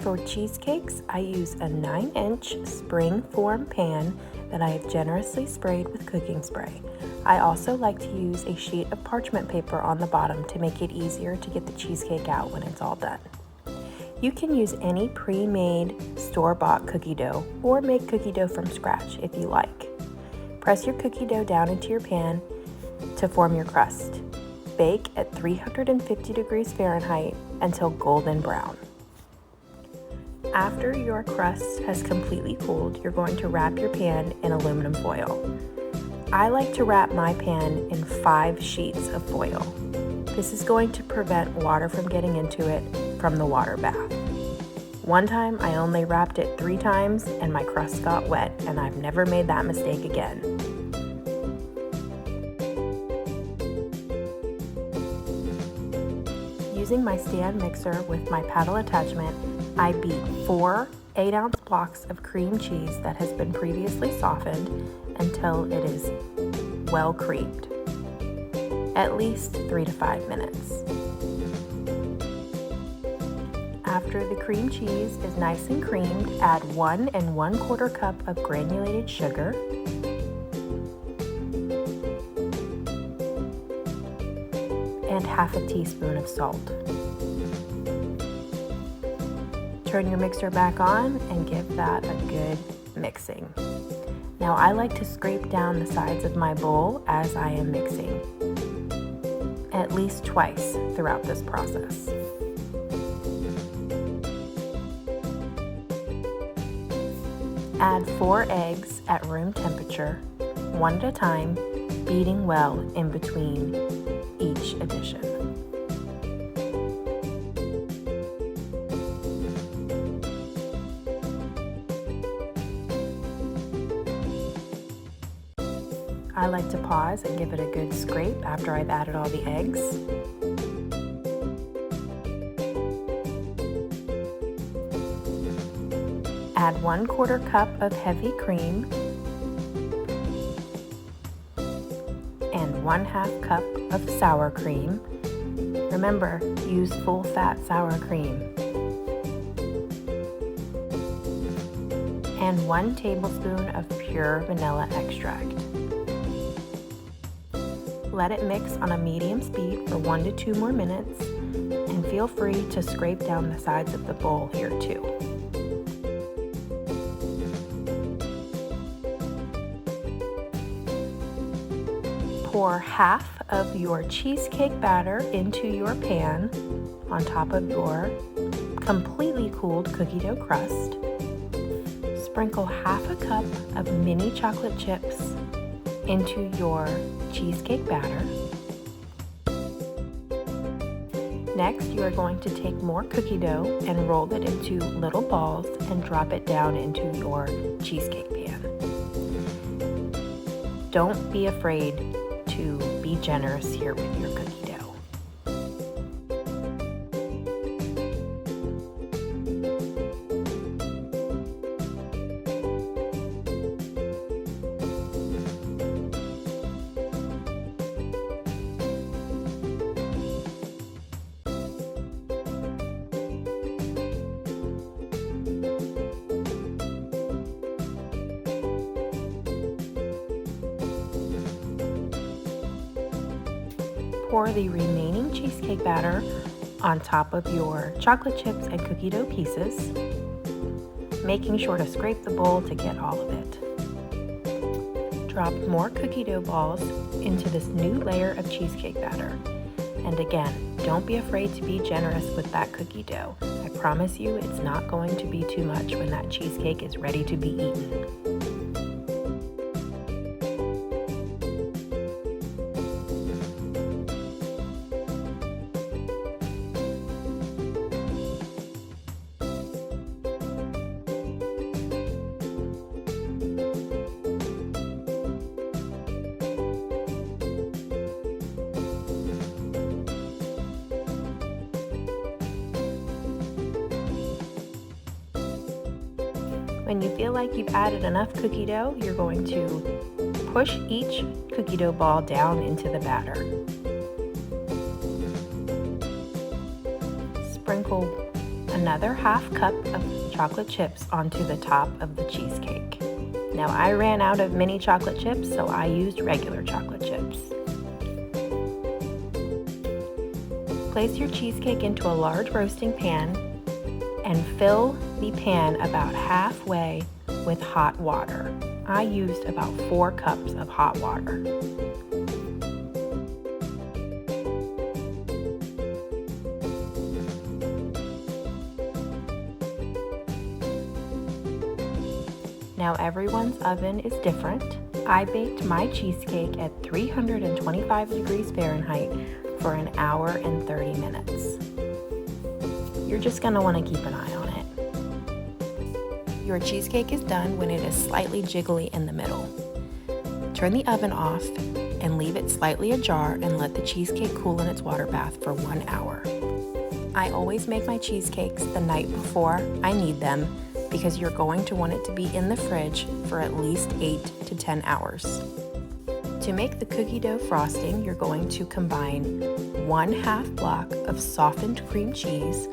For cheesecakes, I use a 9-inch spring-form pan that I have generously sprayed with cooking spray. I also like to use a sheet of parchment paper on the bottom to make it easier to get the cheesecake out when it's all done. You can use any pre-made store-bought cookie dough or make cookie dough from scratch if you like. Press your cookie dough down into your pan to form your crust. Bake at 350 degrees Fahrenheit until golden brown. After your crust has completely cooled, you're going to wrap your pan in aluminum foil. I like to wrap my pan in 5 sheets of foil. This is going to prevent water from getting into it from the water bath. One time I only wrapped it 3 times and my crust got wet, and I've never made that mistake again. Using my stand mixer with my paddle attachment, I beat 4 8-ounce blocks of cream cheese that has been previously softened until it is well creamed, at least 3 to 5 minutes. After the cream cheese is nice and creamed, add 1 1/4 cup of granulated sugar, and half a teaspoon of salt. Turn your mixer back on and give that a good mixing. Now I like to scrape down the sides of my bowl as I am mixing, at least twice throughout this process. Add 4 eggs at room temperature, one at a time, beating well in between each addition. I like to pause and give it a good scrape after I've added all the eggs. Add 1/4 cup of heavy cream and 1/2 cup of sour cream. Remember, use full fat sour cream. And 1 tablespoon of pure vanilla extract. Let it mix on a medium speed for 1 to 2 more minutes, and feel free to scrape down the sides of the bowl here too. Pour half of your cheesecake batter into your pan on top of your completely cooled cookie dough crust. Sprinkle half a cup of mini chocolate chips into your cheesecake batter. Next, you are going to take more cookie dough and roll it into little balls and drop it down into your cheesecake pan. Don't be afraid to be generous here with your cookie dough. Pour the remaining cheesecake batter on top of your chocolate chips and cookie dough pieces, making sure to scrape the bowl to get all of it. Drop more cookie dough balls into this new layer of cheesecake batter. And again, don't be afraid to be generous with that cookie dough. I promise you it's not going to be too much when that cheesecake is ready to be eaten. When you feel like you've added enough cookie dough, you're going to push each cookie dough ball down into the batter. Sprinkle another ½ cup of chocolate chips onto the top of the cheesecake. Now I ran out of mini chocolate chips, so I used regular chocolate chips. Place your cheesecake into a large roasting pan and fill the pan about halfway with hot water. I used about 4 cups of hot water. Now everyone's oven is different. I baked my cheesecake at 325 degrees Fahrenheit for an hour and 30 minutes. You're just gonna wanna keep an eye on it. Your cheesecake is done when it is slightly jiggly in the middle. Turn the oven off and leave it slightly ajar and let the cheesecake cool in its water bath for 1 hour. I always make my cheesecakes the night before I need them because you're going to want it to be in the fridge for at least 8 to 10 hours. To make the cookie dough frosting, you're going to combine 1/2 block of softened cream cheese,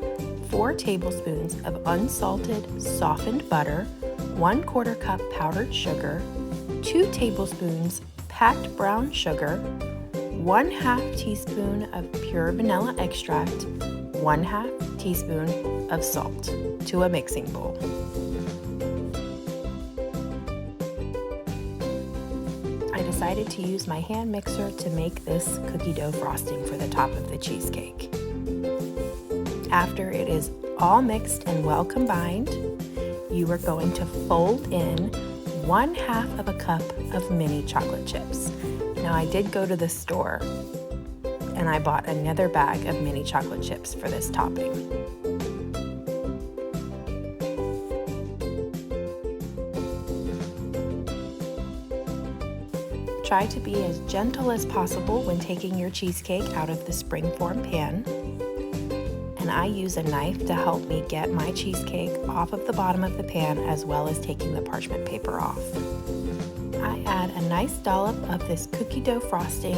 4 tablespoons of unsalted softened butter, 1/4 cup powdered sugar, 2 tablespoons packed brown sugar, 1/2 teaspoon of pure vanilla extract, 1/2 teaspoon of salt to a mixing bowl. I decided to use my hand mixer to make this cookie dough frosting for the top of the cheesecake. After it is all mixed and well combined, you are going to fold in 1/2 cup of mini chocolate chips. Now I did go to the store and I bought another bag of mini chocolate chips for this topping. Try to be as gentle as possible when taking your cheesecake out of the springform pan. And I use a knife to help me get my cheesecake off of the bottom of the pan as well as taking the parchment paper off. I add a nice dollop of this cookie dough frosting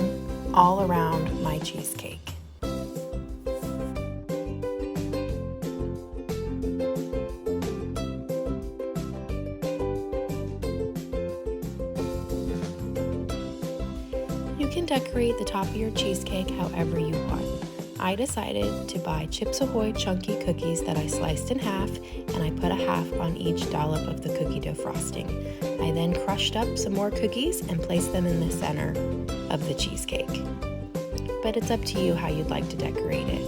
all around my cheesecake. You can decorate the top of your cheesecake however you want. I decided to buy Chips Ahoy chunky cookies that I sliced in half, and I put a half on each dollop of the cookie dough frosting. I then crushed up some more cookies and placed them in the center of the cheesecake. But it's up to you how you'd like to decorate it.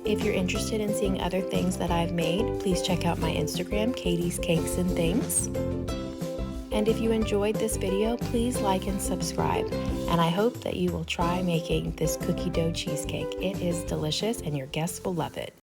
If you're interested in seeing other things that I've made, please check out my Instagram, Katie's Cakes and Things. And if you enjoyed this video, please like and subscribe. And I hope that you will try making this cookie dough cheesecake. It is delicious and your guests will love it.